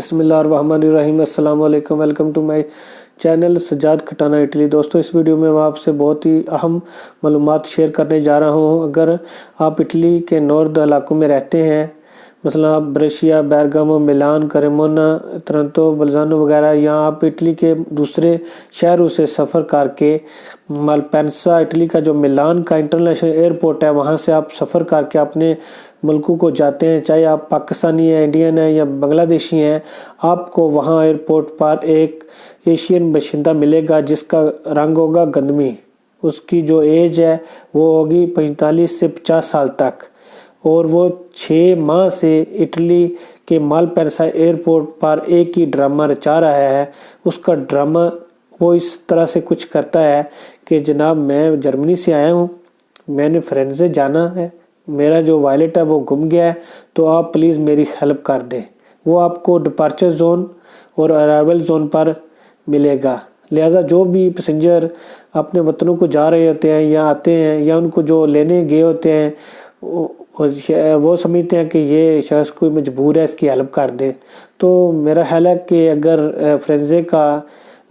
बिस्मिल्लाहिर्रहमानिर्रहीम। अस्सलाम वालेकुम। Welcome to my channel Sajjad Khatana Italy. दोस्तों, इस वीडियो में मैं आपसे बहुत ही अहम मालूमात शेयर करने जा रहा हूं। अगर आप इटली के नॉर्थ इलाकों में रहते हैं, मसलन आप ब्रेशिया, बेरगामो, मिलान, क्रेमोना, तरंतो, बल्जानो वगैरह, या आप इटली के दूसरे शहरों से सफ़र करके मालपेंसा, इटली का जो मिलान का इंटरनेशनल एयरपोर्ट है, वहाँ से आप सफ़र करके अपने मुल्कों को जाते हैं, चाहे आप पाकिस्तानी हैं, इंडियन हैं या बांग्लादेशी हैं, आपको वहाँ एयरपोर्ट पर एक एशियन बाशिंदा मिलेगा जिसका रंग होगा गंदमी। उसकी जो एज है वो होगी 45 से 50 साल तक, और वो 6 माह से इटली के मालपेंसा एयरपोर्ट पर एक ही ड्रामा रचा रहा है। उसका ड्रामा वो इस तरह से कुछ करता है कि जनाब, मैं जर्मनी से आया हूँ, मैंने फ्रांस जाना है, मेरा जो वॉलेट है वो गुम गया है, तो आप प्लीज़ मेरी हेल्प कर दें। वो आपको डिपार्चर जोन और अराइवल जोन पर मिलेगा। लिहाजा जो भी पैसेंजर अपने वतनों को जा रहे होते हैं या आते हैं, या उनको जो लेने गए होते हैं, वो समझते हैं कि ये शख्स कोई मजबूर है, इसकी हेल्प कर दें। तो मेरा ख्याल है कि अगर फ्रांस का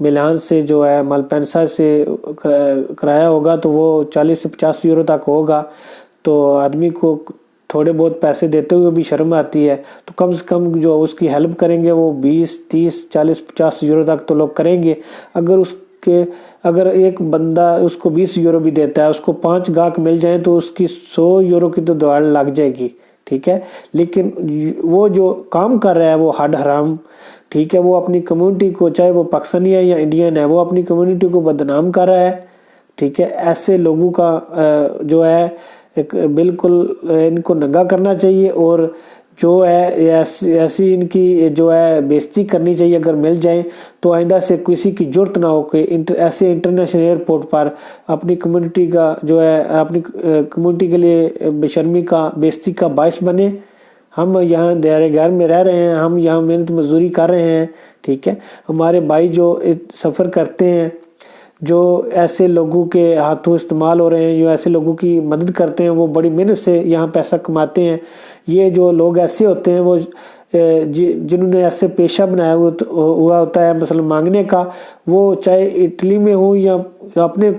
मिलान से जो है मालपेंसा से किराया होगा तो वो 40 से 50 यूरो तक होगा। तो आदमी को थोड़े बहुत पैसे देते हुए भी शर्म आती है, तो कम से कम जो उसकी हेल्प करेंगे वो 20, 30, 40, 50 यूरो तक तो लोग करेंगे। अगर एक बंदा उसको 20 यूरो भी देता है, उसको 5 गाहक मिल जाए तो उसकी 100 यूरो की तो दौड़ लग जाएगी, ठीक है। लेकिन वो जो काम कर रहा है वो हड हराम, ठीक है, वो अपनी कम्युनिटी को, चाहे वो पाकिस्तानी है या इंडियन है, वो अपनी कम्युनिटी को बदनाम कर रहा है, ठीक है। ऐसे लोगों का जो है एक बिल्कुल इनको नंगा करना चाहिए, और जो है ऐसी इनकी जो है बेइज्जती करनी चाहिए। अगर मिल जाए तो आइंदा से किसी की जरूरत ना हो कि ऐसे इंटरनेशनल एयरपोर्ट पर अपनी कम्युनिटी का जो है, अपनी कम्युनिटी के लिए बेशर्मी का, बेइज्जती का बायस बने। हम यहाँ दायरे घर में रह रहे हैं, हम यहाँ मेहनत मजदूरी कर रहे हैं, ठीक है। हमारे भाई जो सफ़र करते हैं, जो ऐसे लोगों के हाथों इस्तेमाल हो रहे हैं, जो ऐसे लोगों की मदद करते हैं, वो बड़ी मेहनत से यहाँ पैसा कमाते हैं। ये जो लोग ऐसे होते हैं, वो जिन्होंने ऐसे पेशा बनाया हुआ होता है मसलन मांगने का, वो चाहे इटली में हो या अपने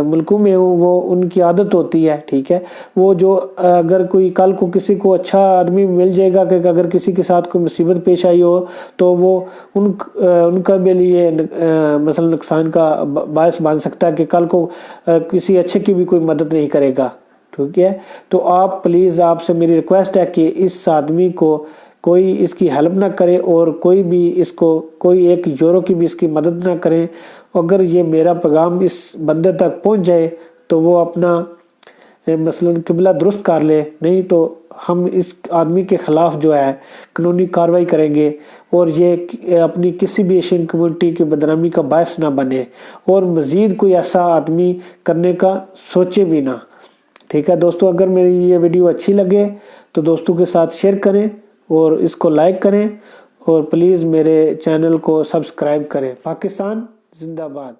मुल्कों में हो, वो उनकी आदत होती है, ठीक है। वो जो अगर कोई कल को किसी को अच्छा आदमी मिल जाएगा कि अगर किसी के साथ कोई मुसीबत पेश आई हो तो वो उनका भी लिए मसलन नुकसान का बायस बन सकता है कि कल को किसी अच्छे की भी कोई मदद नहीं करेगा, ठीक है। तो आप प्लीज़, आपसे मेरी रिक्वेस्ट है कि इस आदमी को कोई इसकी हेल्प ना करे, और कोई भी इसको कोई 1 यूरो की भी इसकी मदद ना करें। अगर ये मेरा पैगाम इस बंदे तक पहुंच जाए तो वो अपना मसलन किबला दुरुस्त कर ले, नहीं तो हम इस आदमी के ख़िलाफ़ जो है कानूनी कार्रवाई करेंगे, और ये अपनी किसी भी एशियन कम्युनिटी की बदनामी का बायस ना बने, और मज़ीद कोई ऐसा आदमी करने का सोचे भी ना, ठीक है। दोस्तों, अगर मेरी ये वीडियो अच्छी लगे तो दोस्तों के साथ शेयर करें और इसको लाइक करें, और प्लीज़ मेरे चैनल को सब्सक्राइब करें। पाकिस्तान जिंदाबाद।